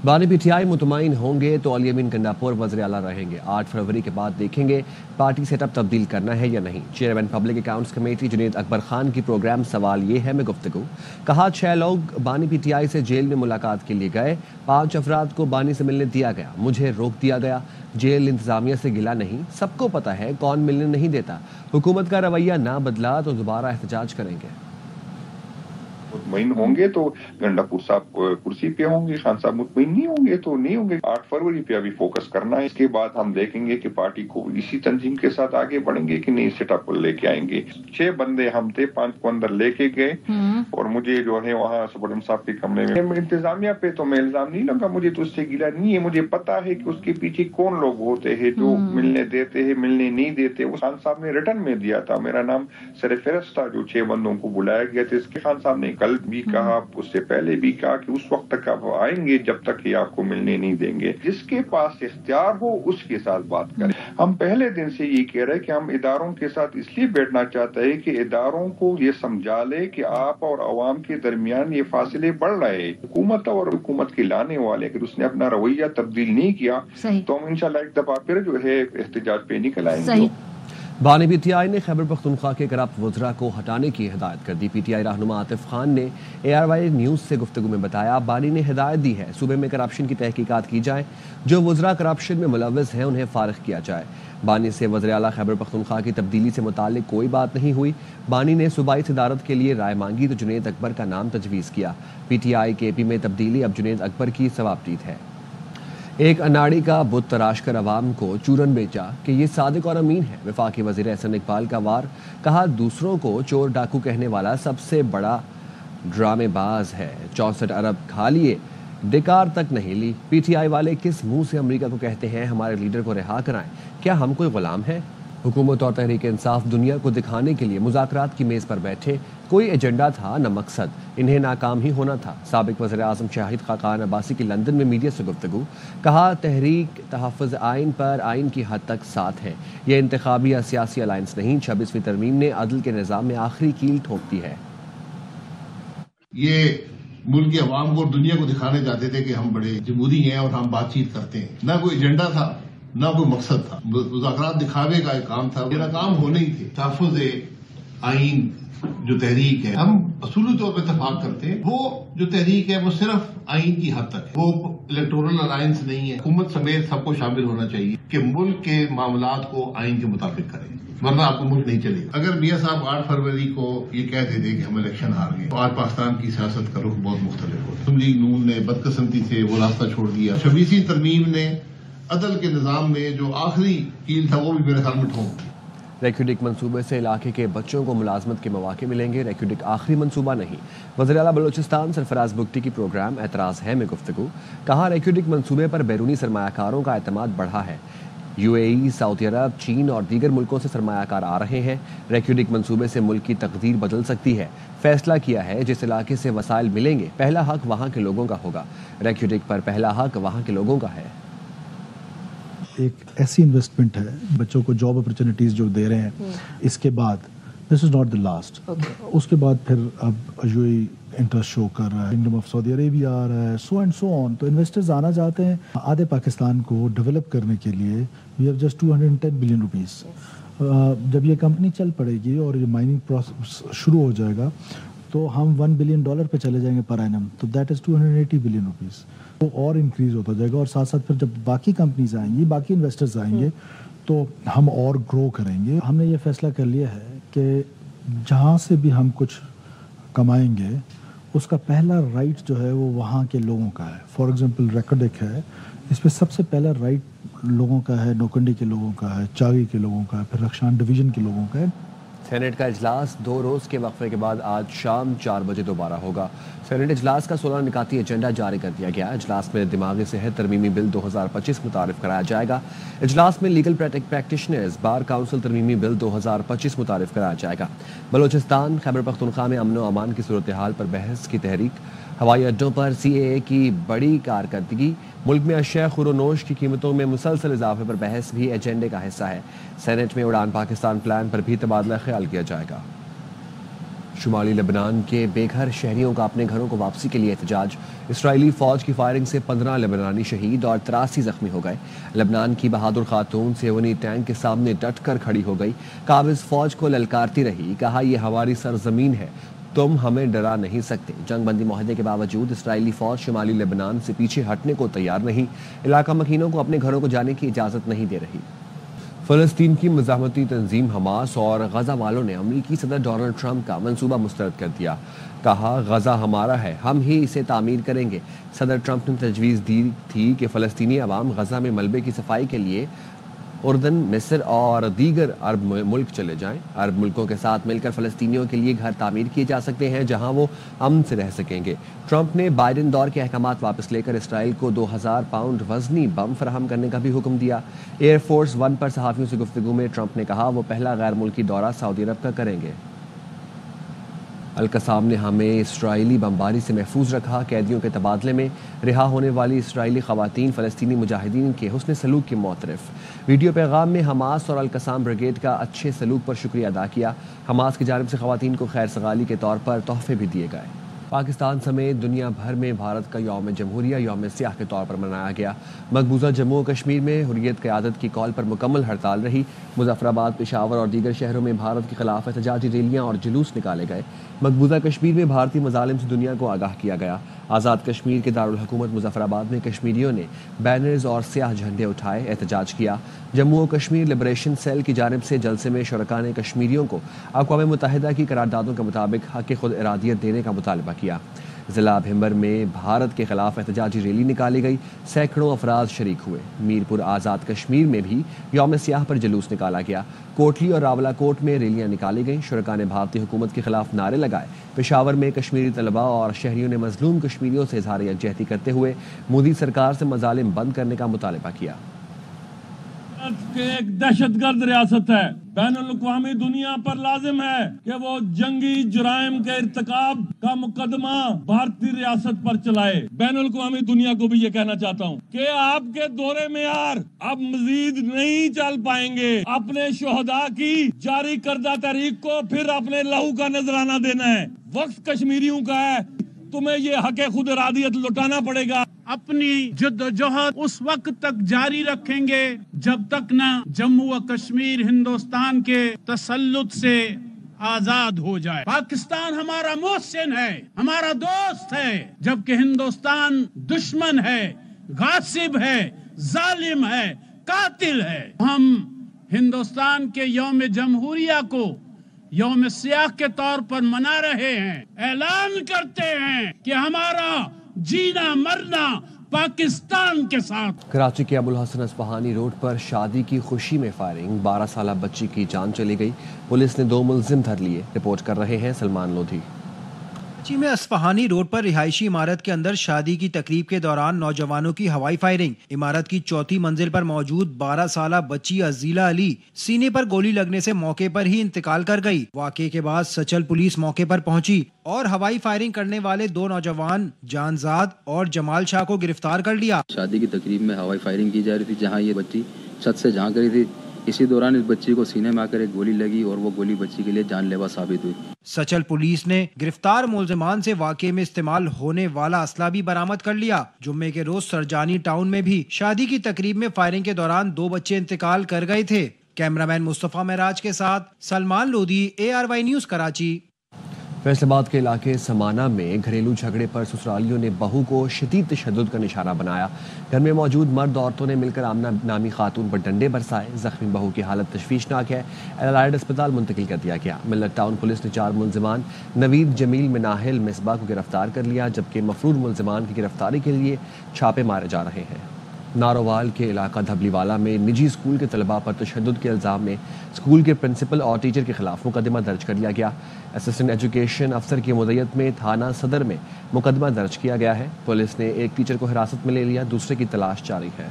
बानी पीटीआई मुतमईन होंगे तो अली अमीन गंडापुर वज़ीर आला रहेंगे। 8 फरवरी के बाद देखेंगे पार्टी सेटअप तब्दील करना है या नहीं। Chairman public accounts committee Junaid Akbar Khan की प्रोग्राम सवाल ये है में गुफ्तगू। कहा 6 लोग बानी पीटीआई से जेल में मुलाकात के लिए गए, 5 अफराद को बानी से मिलने दिया गया, मुझे रोक दिया गया। जेल इंतजामिया से गिला नहीं, सबको पता है कौन मिलने नहीं देता। हुकूमत का रवैया ना बदला तो दोबारा एहतजाज करेंगे। मुतमईन होंगे तो गंडापुर साहब कुर्सी पे होंगे, खान साहब मुतमईन नहीं होंगे तो नहीं होंगे। 8 फरवरी पे अभी फोकस करना है, इसके बाद हम देखेंगे कि पार्टी को इसी तंजीम के साथ आगे बढ़ेंगे कि नहीं सेटअप लेके आएंगे। 6 बंदे हम थे, 5 को अंदर लेके गए और मुझे जो है वहाँ सुब्रम साहब के कमरे में इंतजामिया पे तो मैं इल्जाम नहीं लगा, मुझे तो उससे गिला नहीं है। मुझे पता है कि उसके पीछे कौन लोग होते हैं जो मिलने देते हैं, मिलने नहीं देते। वो खान साहब ने रिटर्न में दिया था, मेरा नाम सरफहरिस्त था जो 6 बंदों को बुलाया गया था। इसके खान साहब ने कल भी कहा, उससे पहले भी कहा कि उस वक्त तक आप आएंगे जब तक कि आपको मिलने नहीं देंगे। जिसके पास इख्तियार हो उसके साथ बात करें। हम पहले दिन से ये कह रहे हैं कि हम इदारों के साथ इसलिए बैठना चाहते हैं कि इदारों को ये समझा ले कि आप और अवाम के दरमियान ये फासले बढ़ रहे हैं। हुकूमत और हुकूमत के लाने वाले अगर उसने अपना रवैया तब्दील नहीं किया तो हम इंशाल्लाह एक दफा फिर जो है एहतजाज पे निकल आएंगे। बानी पीटीआई ने खैबर पख्तूनख्वा के करप्ट वज़रा को हटाने की हिदायत कर दी। पीटीआई रहनुमा आतिफ खान ने ARY न्यूज़ से गुफ्तगू में बताया, बानी ने हिदायत दी है सूबे में करप्शन की तहकीकात की जाए, जो वज़रा करप्शन में मुलव्वस हैं उन्हें फारिग किया जाए। बानी से वज़ीर आला खैबर पख्तूनख्वा की तब्दीली से मुताल्लिक कोई बात नहीं हुई। बानी ने सूबाई सदारत के लिए राय मांगी तो जुनेद अकबर का नाम तजवीज़ किया। PTI KP में तब्दीली अब जुनेद अकबर की सवाबदीद है। एक अनाड़ी का बुत तराश कर अवाम को चूरन बेचा कि ये सादिक और अमीन है। वफाकी वज़ीर एहसन इकबाल का वार। कहा दूसरों को चोर डाकू कहने वाला सबसे बड़ा ड्रामेबाज है। 64 अरब खा लिए, डिकार तक नहीं ली। PTI वाले किस मुंह से अमेरिका को कहते हैं हमारे लीडर को रिहा कराएं? क्या हम कोई गुलाम है? हुकूमत और तहरीक इंसाफ दुनिया को दिखाने के लिए मुज़ाकरात की मेज़ पर बैठे। कोई एजेंडा था न मकसद, इन्हें नाकाम ही होना था। साबिक वज़ीर आज़म शाहिद खाकान अब्बासी की लंदन में मीडिया से गुफ्तगू। कहा तहरीक तहफ़्फ़ुज़ आइन पर आइन की हद तक साथ है। ये इंतखाबी या सियासी अलायंस नहीं, 26वीं तरमीम ने अदल के निज़ाम में आखिरी कील ठोक दी है। ये मुल्क की अवाम को दुनिया को दिखाने चाहते थे कि हम बड़े जमहूरी हैं और हम बातचीत करते हैं। ना कोई एजेंडा था, ना कोई मकसद था। मुज़ाकरात दिखावे का एक काम था, मेरा काम होने ही थे। तहफ़्फ़ुज़ आइन जो तहरीक है, हम असूली तौर पर इत्तेफाक करते हैं। वो जो तहरीक है वो सिर्फ आइन की हद तक है, वो इलेक्टोरल अलायंस नहीं है। हुकूमत समेत सबको शामिल होना चाहिए कि मुल्क के मामलात को आइन के मुताबिक करें, वरना आपको मुल्क नहीं चलेगा। अगर मियां साहब 8 फरवरी को ये कह देते कि हम इलेक्शन हार गए तो आज पाकिस्तान की सियासत का रुख बहुत मुख्तलिफ होता। सुन्नी नून ने बदकिस्मती से वो रास्ता छोड़ दिया। 26वीं तरमीम ने अदल के निज़ाम में जो आखिरी कील था वो भी मेरे ख्याल में ठोक दी। रेक्यूडिक मंसूबे से इलाके के बच्चों को मुलाजमत के मौके मिलेंगे। रेक्यूडिक आखिरी मंसूबा नहीं। वज़ीर आला बलोचिस्तान सरफराज बुगटी की प्रोग्राम एतराज़ है में गुफ्तगू। कहा रेक्यूडिक मंसूबे पर बैरूनी सरमायाकारों का एतमाद बढ़ा है। UAE, सऊदी अरब, चीन और दीगर मुल्कों से सरमायाकार आ रहे हैं। रेक्यूडिक मंसूबे से मुल्क की तकदीर बदल सकती है। फैसला किया है जिस इलाके से वसाइल मिलेंगे पहला हक वहाँ के लोगों का होगा। रेक्यूडिक पर पहला हक वहाँ के लोगों का है। एक ऐसी इन्वेस्टमेंट है, बच्चों को जॉब अपॉर्चुनिटीज जो दे रहे हैं, इसके बाद this is not the last. उसके बाद फिर अब UAE इंटरेस्ट शो कर रहा है, किंगडम ऑफ सऊदी अरेबिया आ रहा है, सो एंड सो ऑन। तो इन्वेस्टर्स आना चाहते हैं। आधे पाकिस्तान को डेवलप करने के लिए we have just 210 billion rupees. जब ये कंपनी चल पड़ेगी और ये माइनिंग प्रोसेस शुरू हो जाएगा तो हम $1 बिलियन पे चले जाएंगे पर एनम, तो दैट इज 280 बिलियन रुपीस। तो और इंक्रीज होता जाएगा और साथ साथ फिर जब बाकी कंपनीज आएंगी, बाकी इन्वेस्टर्स आएंगे तो हम और ग्रो करेंगे। हमने ये फैसला कर लिया है कि जहाँ से भी हम कुछ कमाएंगे उसका पहला राइट जो है वो वहाँ के लोगों का है। फॉर एग्जांपल रेकॉर्डिक है, इस पर सबसे पहला राइट लोगों का है, नौकंडी के लोगों का है, चागी के लोगों का है, फिर रक्षान डिवीजन के लोगों का है। सेनेट का इजलास 2 रोज़ के वक्फे के बाद आज शाम 4 बजे दोबारा होगा। सेनेट इजलास का 16 निकाती एजेंडा जारी कर दिया गया। इजलास में दिमागी सेहत तरमीमी बिल 2025 मुतारिफ कराया जाएगा। इजलास में लीगल प्रैक्टिशनर्स बार काउंसिल तरमीमी बिल 2025 मुतारिफ कराया जाएगा। बलोचिस्तान खैबर पख्तूनख्वा में अमन व अमान की सूरत हाल पर बहस की तहरीक। हवाई अड्डों पर CAA की बड़ी कारकर्दगी। मुल्क में अशिया खुरोनोश की कीमतों में मुसलसल इजाफे पर बहस भी एजेंडे का हिस्सा है। सेनेट में उड़ान पाकिस्तान प्लान पर भी तबादला ख्याल किया जाएगा। شمالی لبنان کے بے گھر شہریوں کا اپنے گھروں کو واپسی کے لیے احتجاج. اسرائیلی فوج کی فائرنگ سے 15 لبنانی شہید اور 83 زخمی ہو گئے. لبنان کی بہادر خاتون سیونی ٹینک کے سامنے ڈٹ کر کھڑی ہو گئی. قابض فوج کو للکارتی رہی. کہا یہ ہماری سرزمین ہے, تم ہمیں ڈرا نہیں سکتے. جنگ بندی معاہدے کے باوجود اسرائیلی فوج شمالی لبنان سے پیچھے ہٹنے کو تیار نہیں. علاقہ مکینوں کو اپنے گھروں کو جانے کی اجازت نہیں دے رہی. فلسطین کی مزاحمتی تنظیم حماس اور غزہ والوں نے امریکی صدر ڈونلڈ ٹرمپ کا منصوبہ مسترد کر دیا. کہا غزہ ہمارا ہے, ہم ہی اسے تعمیر کریں گے. صدر ٹرمپ نے تجویز دی تھی کہ فلسطینی عوام غزہ میں ملبے کی صفائی کے لیے اردن, مصر اور دیگر عرب ملک چلے جائیں. عرب ملکوں کے ساتھ مل کر فلسطینیوں کے لیے گھر تعمیر کیے جا سکتے ہیں جہاں وہ امن سے رہ سکیں گے. ٹرمپ نے بائیڈن دور کے احکامات واپس لے کر اسرائیل کو 2000 پاؤنڈ وزنی بم فراہم کرنے کا بھی حکم دیا. ایئر فورس ون پر صحافیوں سے گفتگو میں ٹرمپ نے کہا وہ پہلا غیر ملکی دورہ سعودی عرب کا کریں گے. القصام نے ہمیں اسرائیلی بمباری سے محفوظ رکھا. قیدیوں کے تبادلے میں رہا ہونے والی اسرائیلی خواتین فلسطینی مجاہدین کے حسن سلوک کے معترف. ویڈیو پیغام میں حماس اور القصام بریگیڈ کا اچھے سلوک پر شکریہ ادا کیا. حماس کی جانب سے خواتین کو خیر سگالی کے طور پر تحفے بھی دیے گئے. پاکستان سمیت دنیا بھر میں بھارت کا یوم جمہوریہ یوم سیاہ کے طور پر منایا گیا. مقبوضہ جموں و کشمیر میں حریت قیادت کی کال پر مکمل ہڑتال رہی. مظفر آباد, پشاور اور دیگر شہروں میں بھارت کے خلاف احتجاجی ریلیاں اور جلوس نکالے گئے. مقبوضہ کشمیر میں بھارتی مظالم سے دنیا کو آگاہ کیا گیا. آزاد کشمیر کے دارالحکومت مظفر آباد میں کشمیریوں نے بینرز اور سیاہ جھنڈے اٹھائے احتجاج کیا. جموں و کشمیر لبریشن سیل کی جانب سے جلسے میں شرکاء نے کشمیریوں کو اقوام متحدہ کی قراردادوں کے مطابق حق خود ارادیت دینے کا مطالبہ کیا. ضلع بھمبر میں بھارت کے خلاف احتجاجی ریلی نکالی گئی. سینکڑوں افراد شریک ہوئے. میرپور آزاد کشمیر میں بھی یوم سیاہ پر جلوس نکالا گیا. کوٹلی اور راولہ کوٹ میں ریلیاں نکالی گئیں. شرکاء نے بھارتی حکومت کے خلاف نعرے لگائے. پشاور میں کشمیری طلباء اور شہریوں نے مظلوم کشمیریوں سے اظہار یکجہتی کرتے ہوئے مودی سرکار سے مظالم بند کرنے کا مطالبہ کیا. ایک دہشت گرد ریاست ہے. بین الاقوامی دنیا پر لازم ہے کہ وہ جنگی جرائم کے ارتکاب کا مقدمہ بھارتی ریاست پر چلائے. بین الاقوامی دنیا کو بھی یہ کہنا چاہتا ہوں کہ آپ کے دورے معیار اب مزید نہیں چل پائیں گے. اپنے شہداء کی جاری کردہ تحریک کو پھر اپنے لہو کا نذرانہ دینا ہے. وقت کشمیریوں کا ہے. تمہیں یہ حق خود ارادیت لوٹانا پڑے گا. اپنی جدوجہد اس وقت تک جاری رکھیں گے جب تک نہ جموں و کشمیر ہندوستان کے تسلط سے آزاد ہو جائے. پاکستان ہمارا محسن ہے, ہمارا دوست ہے, جبکہ ہندوستان دشمن ہے, غاصب ہے, ظالم ہے, قاتل ہے. ہم ہندوستان کے یوم جمہوریہ کو یوم سیاہ کے طور پر منا رہے ہیں. اعلان کرتے ہیں کہ ہمارا جینا مرنا پاکستان کے ساتھ. کراچی کے ابوالحسن اصفہانی روڈ پر شادی کی خوشی میں فائرنگ. 12 سالہ بچی کی جان چلی گئی. پولیس نے 2 ملزم دھر لیے. رپورٹ کر رہے ہیں سلمان لودھی. کراچی میں اصفہانی روڈ پر رہائشی عمارت کے اندر شادی کی تقریب کے دوران نوجوانوں کی ہوائی فائرنگ. عمارت کی 4تھی منزل پر موجود 12 سالہ بچی عزیلہ علی سینے پر گولی لگنے سے موقع پر ہی انتقال کر گئی. واقعے کے بعد سچل پولیس موقع پر پہنچی اور ہوائی فائرنگ کرنے والے 2 نوجوان جانزاد اور جمال شاہ کو گرفتار کر لیا. شادی کی تقریب میں ہوائی فائرنگ کی جا رہی تھی جہاں یہ بچی چھت سے جھانک رہی تھی. اسی دوران اس بچی کو سینے میں آ کر ایک گولی لگی اور وہ گولی بچی کے لیے جان لیوا ثابت ہوئی. سچل پولیس نے گرفتار ملزمان سے واقعے میں استعمال ہونے والا اسلحہ بھی برآمد کر لیا. جمعے کے روز سرجانی ٹاؤن میں بھی شادی کی تقریب میں فائرنگ کے دوران 2 بچے انتقال کر گئے تھے. کیمرامین مصطفیٰ معراج کے ساتھ سلمان لودھی, ARY نیوز کراچی. فیصل آباد کے علاقے سمانہ میں گھریلو جھگڑے پر سسرالیوں نے بہو کو شدید تشدد کا نشانہ بنایا. گھر میں موجود مرد عورتوں نے مل کر آمنہ نامی خاتون پر ڈنڈے برسائے. زخمی بہو کی حالت تشویشناک ہے. ایلائڈ اسپتال منتقل کر دیا گیا. ملت ٹاؤن پولیس نے 4 ملزمان نوید, جمیل, مناہل, مصباح کو گرفتار کر لیا, جبکہ مفرور ملزمان کی گرفتاری کے لیے چھاپے مارے جا رہے ہیں. نارووال کے علاقہ دھبلی والا میں نجی اسکول کے طلباء پر تشدد کے الزام میں اسکول کے پرنسپل اور ٹیچر کے خلاف مقدمہ درج کر لیا گیا. اسسٹنٹ ایجوکیشن افسر کی مدعیت میں تھانہ صدر میں مقدمہ درج کیا گیا ہے. پولیس نے ایک ٹیچر کو حراست میں لے لیا, دوسرے کی تلاش جاری ہے.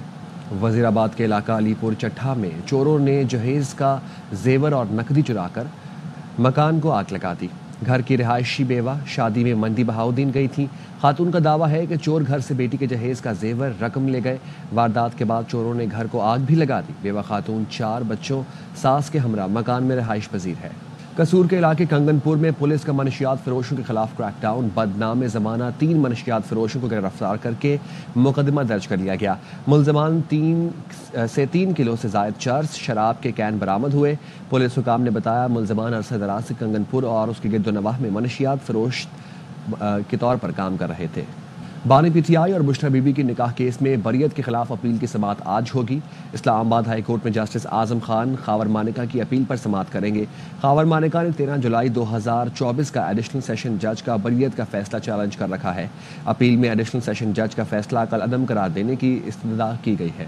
وزیر آباد کے علاقہ علی پور چٹھا میں چوروں نے جہیز کا زیور اور نقدی چرا کر مکان کو آگ لگا دی. گھر کی رہائشی بیوہ شادی میں منڈی بہاؤدین گئی تھی. خاتون کا دعویٰ ہے کہ چور گھر سے بیٹی کے جہیز کا زیور رقم لے گئے. واردات کے بعد چوروں نے گھر کو آگ بھی لگا دی. بیوہ خاتون 4 بچوں ساس کے ہمراہ مکان میں رہائش پذیر ہے. कसूर के इलाके कंगनपुर में पुलिस का मनशियात फरोशों के खिलाफ क्रैकडाउन। बदनाम ज़माना 3 मनशियात फरोशों को गिरफ्तार करके मुकदमा दर्ज कर लिया गया। मुलजमान 3 किलो से ज़ायद चर्स शराब के कैन बरामद हुए। पुलिस हुकाम ने बताया मुलजमान अरसा दराज से कंगनपुर और उसके गिरदोनवाह में मनशियात फरोश के तौर पर काम कर रहे थे। बानी पीटीआई और बुशरा बीबी के निकाह केस में बरियत के खिलाफ अपील की समाअत आज होगी। इस्लामाबाद हाई कोर्ट में जस्टिस आजम खान खावर मानिका की अपील पर समाअत करेंगे। खावर मानिका ने 13 जुलाई 2024 का एडिशनल सेशन जज का बरियत का फैसला चैलेंज कर रखा है। अपील में एडिशनल सेशन जज का फैसला कल अदम करार देने की इस्तदा की गई है।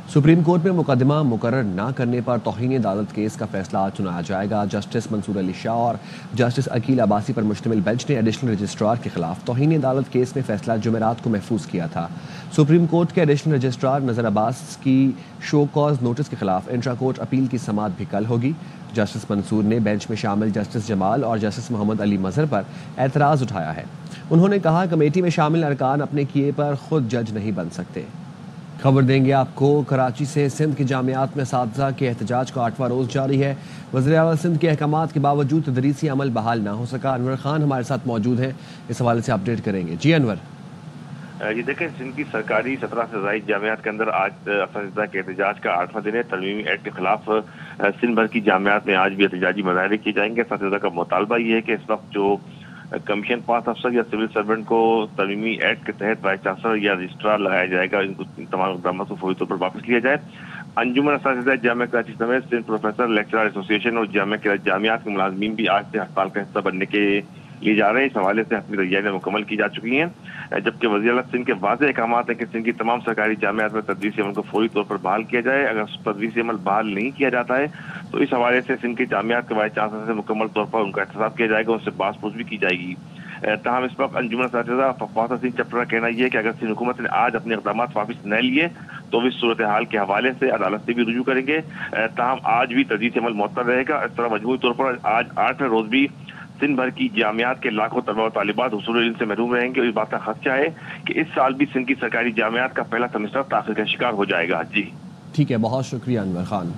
सुप्रीम कोर्ट में मुकदमा मुकर्रर न करने पर तौहीन अदालत केस का फैसला आज सुनाया जाएगा। जस्टिस मंसूर अली शाह और जस्टिस अकील अब्बासी पर मुश्तमिल बेंच ने एडिशनल रजिस्ट्रार के खिलाफ तौहीन अदालत केस में फैसला जुमेरात को महफूज किया था। सुप्रीम कोर्ट के एडिशनल रजिस्ट्रार नज़र अब्बास की शो कॉज नोटिस के खिलाफ इंट्रा कोर्ट अपील की समाअत भी कल होगी। जस्टिस मंसूर ने बेंच में शामिल जस्टिस जमाल और जस्टिस मोहम्मद अली मजहर पर एतराज़ उठाया है। उन्होंने कहा कमेटी में शामिल अरकान अपने किए पर खुद जज नहीं बन सकते। खबर देंगे आपको कराची से। सिंध की जामियात में असातिज़ा के एहतजाज का 8वां रोज़ जारी है। वज़ीर-ए-आला सिंध के अहकामात के बावजूद तदरीसी अमल बहाल ना हो सका। अनवर खान हमारे साथ मौजूद हैं, इस हवाले से अपडेट करेंगे। जी अनवर। ये देखें, सिंध की सरकारी 17 से ज़ायद जामियात के अंदर आज असातिज़ा के एहतजाज का 8वां दिन है। तरमीमी एक्ट के खिलाफ सिंध भर की जामियात में आज भी एहतजाजी मुजाहरे किए जाएंगे। असातिज़ा का मुतालबा ये है कि इस वक्त जो कमीशन पास अफसर या सिविल सर्वेंट को तरमीमी एक्ट के तहत वाइस चांसलर या रजिस्ट्रार लगाया जाएगा, इनको तमाम इक़दाम को फौरी तौर पर वापस लिया जाए। अंजुमन असातिज़ा जामिया कराची समेत सिंध प्रोफेसर लेक्चरर एसोसिएशन और जामियात के मुलाजमीन भी आज से हड़ताल का हिस्सा बनने के लिए जा रहे हैं। इस हवाले से अपनी तैयारियां मुकम्मल की जा चुकी हैं, जबकि वज़ीर-ए-आला सिंध के वाज़ेह अहकामात है कि सिंध की तमाम सरकारी जामियात में तदरीसी अमल को फौरी तौर पर बहाल किया जाए। अगर तदरीसी अमल बहाल नहीं किया जाता है तो इस हवाले से सिंध की जामियात के वाइस चांसलर से मुकम्मल तौर पर उनका एहतसाब किया जाएगा, उनसे बात-पूछ भी की जाएगी। ताहम इस वक्त अंजुमन असातिज़ा फवाद सिंह चैप्टर का कहना यह है कि अगर सिंध हुकूमत ने आज अपने इक़दाम वापस न लिए तो भी सूरत हाल के हवाले से अदालत से भी रुजू करेंगे। ताहम आज भी तदरीसी अमल मुअत्तल रहेगा। इस तरह मजमूई तौर पर आज 8वें रोज भी सिंध भर की जामियात के लाखों तलबा और तालिबात हुसूल इल्म से महरूम रहेंगे। और इस बात का खदशा है कि इस साल भी सिंध की सरकारी जामियात का पहला सेमेस्टर ताख़ीर का शिकार हो जाएगा। जी ठीक है, बहुत शुक्रिया अनवर खान।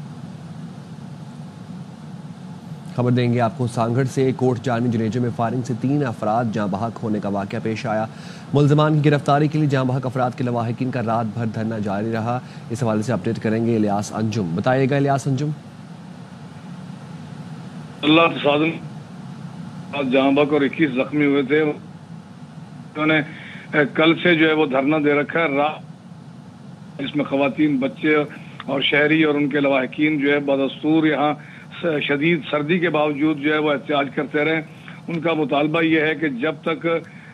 खबर देंगे आपको सांगड़ से। कोर्ट जानी जुनेजो में फायरिंग से 3 अफराद जाँ बहक होने का वाक़या पेश आया। मुलजमान की गिरफ्तारी के लिए जाँ बहक अफराद के लवाहिकीन का रात भर धरना जारी रहा। इस हवाले से अपडेट करेंगे इलियास अंजुम। बताइएगा इलियास अंजुम। जाँ बहक और 21 जख्मी हुए थे। उन्होंने कल से जो है वो धरना दे रखा है रात, इसमें खवातीन, बच्चे और शहरी और उनके लवाहिकीन जो है बदस्तूर यहाँ शदीद सर्दी के बावजूद जो है वो एहतजाज करते रहे। उनका मुतालबा ये है कि जब तक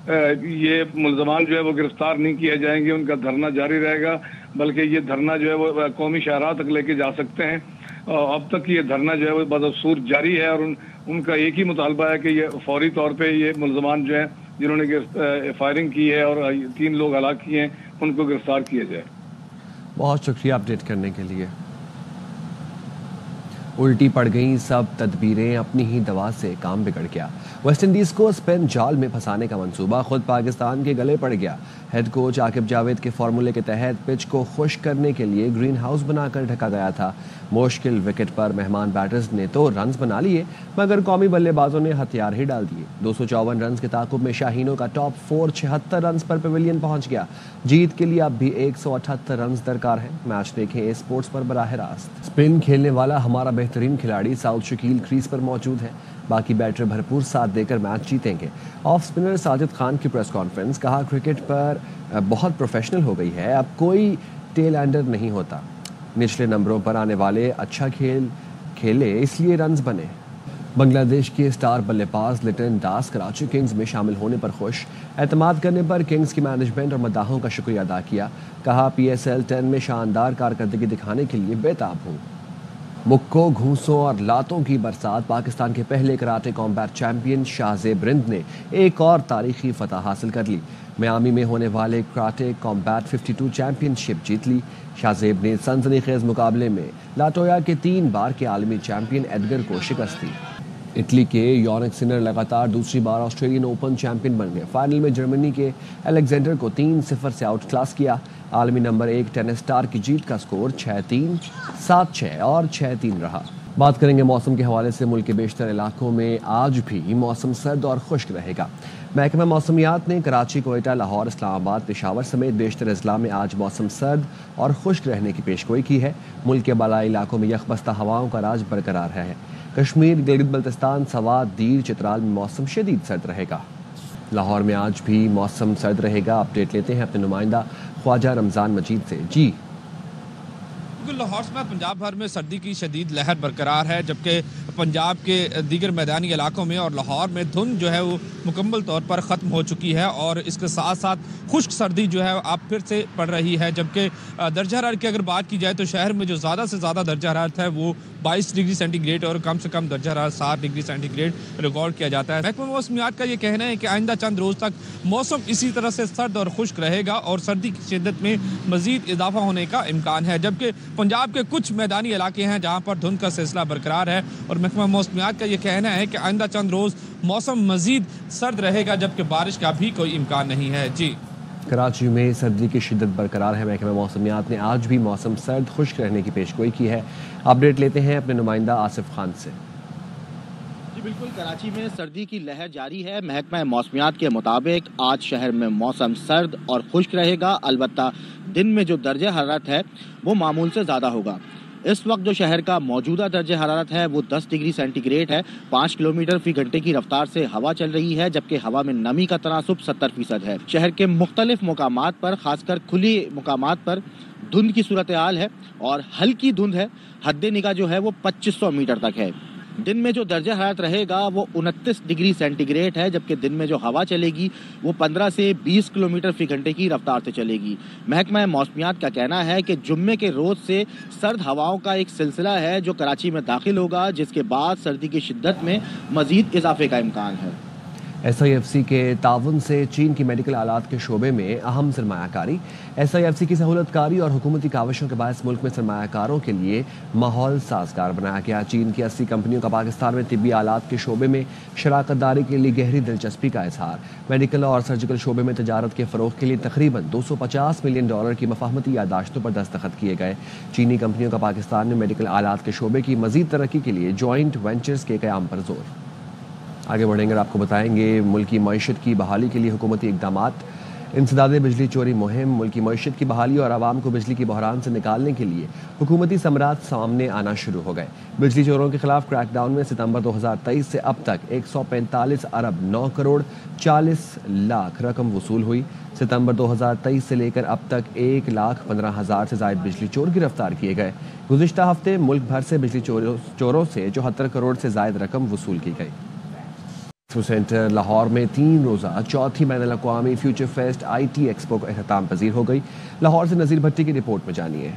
ये मुलजमान जो है वो गिरफ्तार नहीं किए जाएंगे उनका धरना जारी रहेगा, बल्कि ये धरना जो है वो कौमी शाहराह तक लेके जा सकते हैं। अब तक ये धरना जो है वो बदस्तूर जारी है और उनका एक ही मुतालबा है कि ये फौरी तौर पे ये मुलजमान जो है जिन्होंने फायरिंग की है और 3 लोग हलाक किए हैं उनको गिरफ्तार किया जाए। बहुत शुक्रिया अपडेट करने के लिए। उल्टी पड़ गई सब तदबीरें, अपनी ही दवा से काम बिगड़ गया। वेस्ट इंडीज़ को स्पिन जाल में फंसाने का मंसूबा खुद पाकिस्तान के गले पड़ गया। हेड कोच आकिब जावेद के फार्मूले के तहत पिच को खुश करने के लिए ग्रीन हाउस बनाकर ढका गया था। मुश्किल विकेट पर मेहमान बैटर्स ने तो रन्स बना लिए, मगर कौमी बल्लेबाजों ने हथियार ही डाल दिए। 254 रन के ताकुब में शाहीनों का टॉप 4 76 रन पर पवेलियन पहुंच गया। जीत के लिए अब भी 178 रन दरकार है। मैच देखें ए स्पोर्ट्स पर बराह रास्त। स्पिन खेलने वाला हमारा बेहतरीन खिलाड़ी साउथ शकील क्रीज पर मौजूद है। बाकी बैटर भरपूर साथ देकर मैच जीतेंगे। ऑफ स्पिनर साजिद खान की प्रेस कॉन्फ्रेंस, कहा क्रिकेट पर बहुत प्रोफेशनल हो गई है, अब कोई टेल एंडर नहीं होता। निचले नंबरों पर आने वाले अच्छा खेले इसलिए रन्स बने। बांग्लादेश के स्टार बल्लेबाज लिटन दास कराची किंग्स में शामिल होने पर खुश। एतमाद करने पर किंग्स की मैनेजमेंट और मद्दाहों का शुक्रिया अदा किया। कहा PSL 10 में शानदार कारकर्दगी दिखाने के लिए बेताब हूँ। मुक्कों, घूंसों और लातों की बरसात। पाकिस्तान के पहले karate combat champion Shahzeb Rind ने एक और तारीखी फतह हासिल कर ली। मियामी में होने वाले कराटे कॉम्बैट 52 चैंपियनशिप जीत ली। शाहजेब ने सनसनीखेज मुकाबले में लाटोया के 3 बार के आलमी चैंपियन एडगर को शिकस्त दी। इटली के यानिक सिनर लगातार दूसरी बार ऑस्ट्रेलियन ओपन चैंपियन बन गए। फाइनल में जर्मनी के अलेक्जेंडर को 3-0 से आउट क्लास किया। आलमी नंबर 1 टेनिस स्टार की जीत का स्कोर 6-3, 7-6 और 6-3 रहा। बात करेंगे मौसम के हवाले से। मुल्क के बेशतर इलाकों में आज भी मौसम सर्द और खुश्क रहेगा। महकमा मौसमियात ने कराची, कोयटा, लाहौर, इस्लामाबाद, पेशावर समेत बेशतर अजला में आज मौसम सर्द और खुश्क रहने की पेशगोई की है। मुल्क के बालाई इलाकों में यकबस्ता हवाओं का राज बरकरार है। कश्मीर, गिलगित बल्तिस्तान, सवात, दीर, चित्राल में मौसम शदीद सर्द रहेगा। लाहौर में आज भी मौसम सर्द रहेगा। अपडेट लेते हैं अपने नुमाइंदा ख्वाजा रमज़ान मजीद से। जी, लाहौर में पंजाब भर में सर्दी की शदीद लहर बरकरार है, जबकि पंजाब के दीगर मैदानी इलाकों में और लाहौर में धुंध जो है वो मुकम्मल तौर पर ख़त्म हो चुकी है और इसके साथ साथ खुश्क सर्दी जो है अब फिर से पड़ रही है। जबकि दर्जा हरारत की अगर बात की जाए तो शहर में जो ज़्यादा से ज़्यादा दर्जा हरारत है वो 22 डिग्री सेंटीग्रेड और कम से कम दर्जा हरारत 7 डिग्री सेंटीग्रेड रिकॉर्ड किया जाता है। महकमा मौसमियात का ये कहना है कि आइंदा चंद रोज़ तक मौसम इसी तरह से सर्द और खुश्क रहेगा और सर्दी की शिद्दत में मज़ीद इजाफा होने का इम्कान है। जबकि पंजाब के कुछ मैदानी इलाके हैं जहाँ पर धुंध का सिलसिला बरकरार है और महकमा मौसमियात का ये कहना है कि आइंदा चंद रोज़ मौसम मज़ीद सर्द रहेगा, जबकि बारिश का भी कोई इम्कान नहीं है। जी, कराची में सर्दी की शिद्दत बरकरार है। महकमा मौसमियात ने आज भी मौसम सर्द खुश्क रहने की पेशगोई की है। अपडेट लेते हैं अपने नुमाइंदा आसिफ खान से। जी बिल्कुल, कराची में सर्दी की लहर जारी है। महकमा मौसमियात के मुताबिक आज शहर में मौसम सर्द और खुश्क रहेगा। अलबत्ता दिन में जो दर्जा हरारत है वो मामूल से ज़्यादा होगा। इस वक्त जो शहर का मौजूदा दर्जा हरारत है वो 10 डिग्री सेंटीग्रेड है। 5 किलोमीटर फी घंटे की रफ्तार से हवा चल रही है, जबकि हवा में नमी का तनासुब 70% है। शहर के मुख्तलिफ मुकामात पर, खासकर खुली मुकामात पर धुंध की सूरत हाल है और हल्की धुंध है। हद निगाह जो है वो 2500 मीटर तक है। दिन में जो दर्जा हरारत रहेगा वो 29 डिग्री सेंटीग्रेड है, जबकि दिन में जो हवा चलेगी वो 15 से 20 किलोमीटर फी घंटे की रफ्तार से चलेगी। महकमा मौसमियात का कहना है कि जुम्मे के रोज से सर्द हवाओं का एक सिलसिला है जो कराची में दाखिल होगा, जिसके बाद सर्दी की शिद्दत में मजीद इजाफे का इम्कान है। SIFC के ताउन से चीन की मेडिकल आलात के शोबे में अहम सरमायाकारी। SIFC की सहूलतकारी और हुकूमती काविशों के बायस मुल्क में सरमायाकारों के लिए माहौल साजगार बनाया गया। चीन की 80 कंपनियों का पाकिस्तान में तिब्बी आलात के शोबे में शराकत दारी के लिए गहरी दिलचस्पी का इजहार। मेडिकल और सर्जिकल शोबे में तजारत के फ़रोग़ के लिए तकरीबन $250 मिलियन की मफाहमती यादाश्तों पर दस्तखत किए गए। चीनी कंपनियों का पाकिस्तान में मेडिकल आलात के शोबे की मज़ीद तरक्की के लिए जॉइंट वेंचर्स के क़याम पर जोर। आगे बढ़ेंगे और आपको बताएंगे मुल्की मईशत की बहाली के लिए हुकूमती इक़दामात। इंसदादे बिजली चोरी मुहिम, मुल्की मईशत की बहाली और आवाम को बिजली की बहरान से निकालने के लिए हुकूमती समरात सामने आना शुरू हो गए। बिजली चोरों के खिलाफ क्रैकडाउन में सितंबर 2023 से अब तक 145 अरब 9 करोड़ 40 लाख रकम वसूल हुई। सितंबर 2023 से लेकर अब तक 1,15,000 से ज़ायद बिजली चोर गिरफ्तार किए गए। गुज़िश्ता हफ्ते मुल्क भर से बिजली चोरों से 74 करोड़ से ज़ायद रकम वसूल की गई। सेंटर लाहौर में 3 रोज़ा चौथी बैनुल-अक़वामी फ्यूचर फेस्ट IT एक्सपो का इख्तिताम पजीर हो गई। लाहौर से नज़ीर भट्टी की रिपोर्ट में जानिए।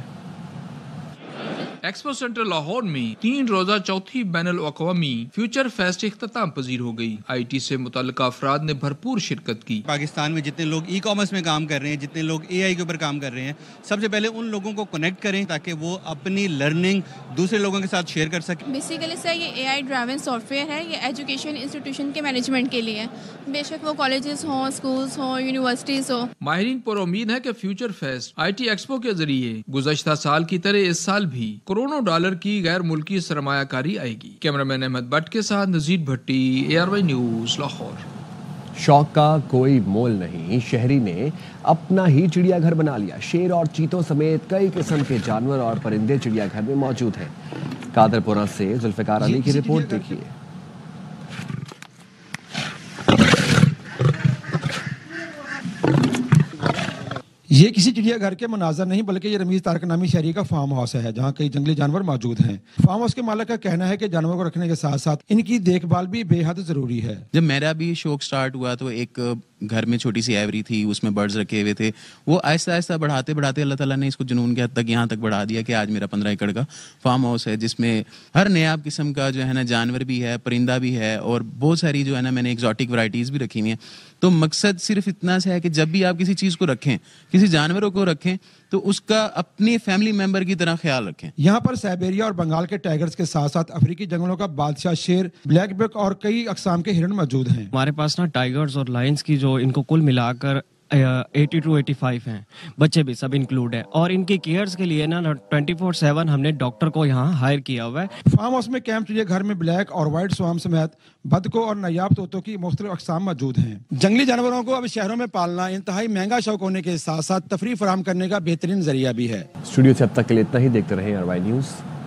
एक्सपो सेंटर लाहौर में 3 रोजा चौथी बैनुल-अक़वामी फ्यूचर फेस्ट इख्तिताम पजीर हो गई। IT से मुतल्लिका अफराद ने भरपूर शिरकत की। पाकिस्तान में जितने लोग ई-कॉमर्स में काम कर रहे हैं, जितने लोग AI के ऊपर काम कर रहे हैं, सबसे पहले उन लोगों को कनेक्ट करें ताकि वो अपनी लर्निंग दूसरे लोगों के साथ शेयर कर सकें। बेसिकली सर ये AI ड्राइवन सॉफ्टवेयर है। ये एजुकेशन इंस्टीट्यूशन के मैनेजमेंट के लिए, बेशक वो कॉलेजेस हों, स्कूल्स हों, यूनिवर्सिटीज हो। माहिरीन पर उम्मीद है कि फ्यूचर फेस्ट IT एक्सपो के जरिए गुज़श्ता साल की तरह इस साल भी करोड़ों डॉलर की गैर मुल्की सरमायाकारी आएगी। कैमरामैन अहमद भट्ट के साथ नज़ीर भट्टी, ARY न्यूज़, लाहौर। शौक का कोई मोल नहीं, शहरी ने अपना ही चिड़ियाघर बना लिया। शेर और चीतों समेत कई किस्म के जानवर और परिंदे चिड़ियाघर में मौजूद हैं। कादरपुरा से जुल्फ़िकार अली की रिपोर्ट देखिए। ये किसी चिड़ियाघर के मनाजर नहीं बल्कि ये रमीज तारक नामी शहरी का फार्म हाउस है जहाँ कई जंगली जानवर मौजूद हैं। फार्म हाउस के मालिक का कहना है कि जानवरों को रखने के साथ साथ इनकी देखभाल भी बेहद जरूरी है। जब मेरा भी शौक स्टार्ट हुआ तो एक घर में छोटी सी एवरी थी, उसमें बर्ड्स रखे हुए थे। वो आहिस्ता आहिस्ता बढ़ाते बढ़ाते अल्लाह ताला ने इसको जुनून के हद तक यहाँ तक बढ़ा दिया कि आज मेरा 15 एकड़ का फार्म हाउस है जिसमें हर नयाब किस्म का जो है ना जानवर भी है, परिंदा भी है और बहुत सारी जो है ना मैंने एक्जॉटिक वैरायटीज भी रखी हुई हैं। तो मकसद सिर्फ इतना से है कि जब भी आप किसी चीज़ को रखें, किसी जानवरों को रखें, तो उसका अपने फैमिली मेंबर की तरह ख्याल रखें। यहाँ पर साइबेरिया और बंगाल के टाइगर्स के साथ साथ अफ्रीकी जंगलों का बादशाह शेर, ब्लैक बक और कई अकसाम के हिरण मौजूद हैं। हमारे पास ना टाइगर्स और लायंस की जो इनको कुल मिलाकर 80 to 85 हैं, बच्चे भी सब इंक्लूड है, और इनकी केयर्स के लिए ना 24/7 हमने डॉक्टर को यहाँ हायर किया हुआ है। फार्म हाउस में कैंप चिड़ियाघर में ब्लैक और व्हाइट स्वाम समेत बतखों और नायाब तोतों की मुख्तलिफ अक़साम मौजूद हैं। जंगली जानवरों को अब शहरों में पालना इंतहाई महंगा शौक होने के साथ साथ तफरीह फराहम करने का बेहतरीन जरिया भी है। स्टूडियो से अब तक के लिए इतना ही। देखते रहें ARY न्यूज़।